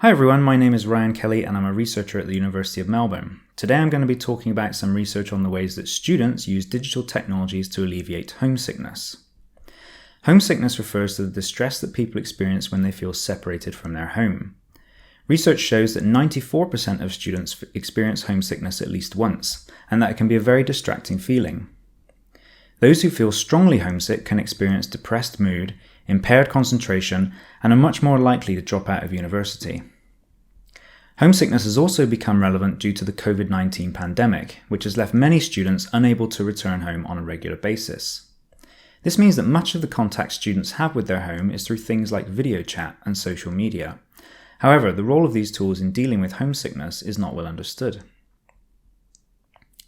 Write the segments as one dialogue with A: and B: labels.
A: Hi everyone, my name is Ryan Kelly and I'm a researcher at the University of Melbourne. Today I'm going to be talking about some research on the ways that students use digital technologies to alleviate homesickness. Homesickness refers to the distress that people experience when they feel separated from their home. Research shows that 94% of students experience homesickness at least once, and that it can be a very distracting feeling. Those who feel strongly homesick can experience depressed mood, impaired concentration, and are much more likely to drop out of university. Homesickness has also become relevant due to the COVID-19 pandemic, which has left many students unable to return home on a regular basis. This means that much of the contact students have with their home is through things like video chat and social media. However, the role of these tools in dealing with homesickness is not well understood.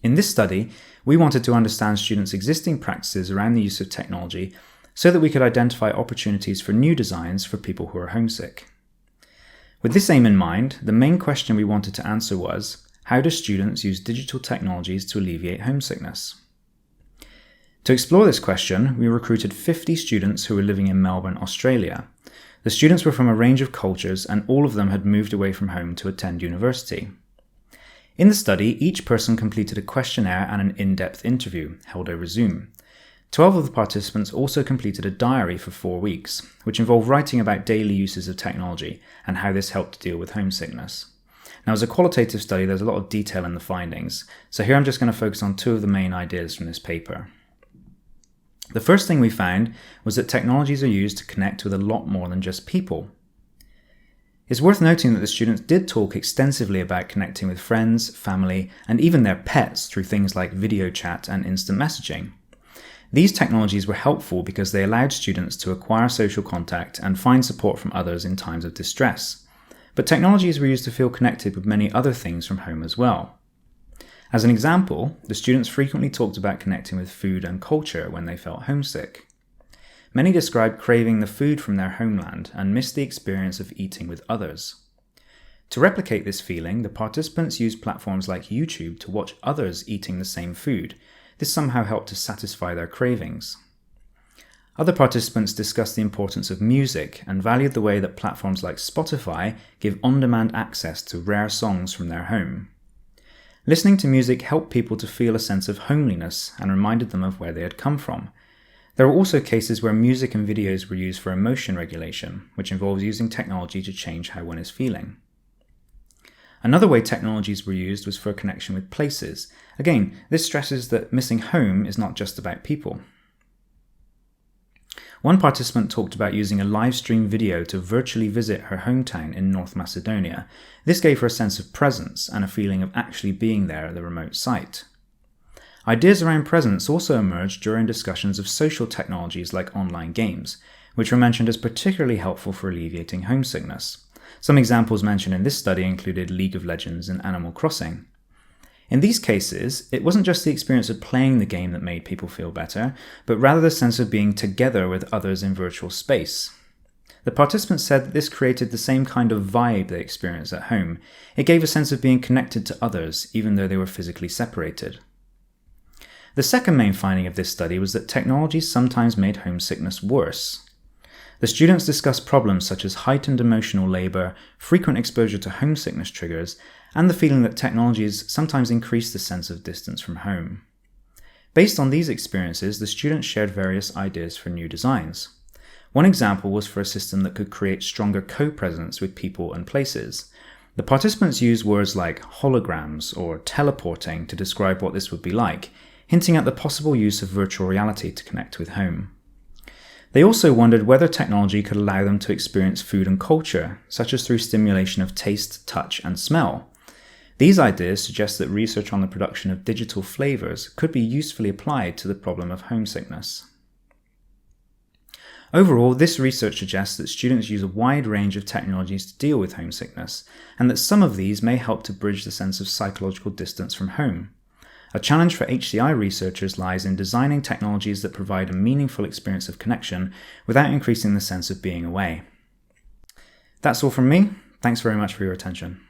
A: In this study, we wanted to understand students' existing practices around the use of technology so that we could identify opportunities for new designs for people who are homesick. With this aim in mind, the main question we wanted to answer was, how do students use digital technologies to alleviate homesickness? To explore this question, we recruited 50 students who were living in Melbourne, Australia. The students were from a range of cultures and all of them had moved away from home to attend university. In the study, each person completed a questionnaire and an in-depth interview, held over Zoom. 12 of the participants also completed a diary for 4 weeks, which involved writing about daily uses of technology and how this helped to deal with homesickness. Now, as a qualitative study, there's a lot of detail in the findings, so here I'm just going to focus on 2 of the main ideas from this paper. The first thing we found was that technologies are used to connect with a lot more than just people. It's worth noting that the students did talk extensively about connecting with friends, family, and even their pets through things like video chat and instant messaging. These technologies were helpful because they allowed students to acquire social contact and find support from others in times of distress. But technologies were used to feel connected with many other things from home as well. As an example, the students frequently talked about connecting with food and culture when they felt homesick. Many described craving the food from their homeland and missed the experience of eating with others. To replicate this feeling, the participants used platforms like YouTube to watch others eating the same food. This somehow helped to satisfy their cravings. Other participants discussed the importance of music and valued the way that platforms like Spotify give on-demand access to rare songs from their home. Listening to music helped people to feel a sense of homeliness and reminded them of where they had come from. There were also cases where music and videos were used for emotion regulation, which involves using technology to change how one is feeling. Another way technologies were used was for a connection with places. Again, this stresses that missing home is not just about people. One participant talked about using a live stream video to virtually visit her hometown in North Macedonia. This gave her a sense of presence and a feeling of actually being there at the remote site. Ideas around presence also emerged during discussions of social technologies like online games, which were mentioned as particularly helpful for alleviating homesickness. Some examples mentioned in this study included League of Legends and Animal Crossing. In these cases, it wasn't just the experience of playing the game that made people feel better, but rather the sense of being together with others in virtual space. The participants said that this created the same kind of vibe they experienced at home. It gave a sense of being connected to others, even though they were physically separated. The second main finding of this study was that technology sometimes made homesickness worse. The students discussed problems such as heightened emotional labor, frequent exposure to homesickness triggers, and the feeling that technologies sometimes increase the sense of distance from home. Based on these experiences, the students shared various ideas for new designs. One example was for a system that could create stronger co-presence with people and places. The participants used words like holograms or teleporting to describe what this would be like, hinting at the possible use of virtual reality to connect with home. They also wondered whether technology could allow them to experience food and culture, such as through stimulation of taste, touch, and smell. These ideas suggest that research on the production of digital flavors could be usefully applied to the problem of homesickness. Overall, this research suggests that students use a wide range of technologies to deal with homesickness, and that some of these may help to bridge the sense of psychological distance from home. A challenge for HCI researchers lies in designing technologies that provide a meaningful experience of connection without increasing the sense of being away. That's all from me. Thanks very much for your attention.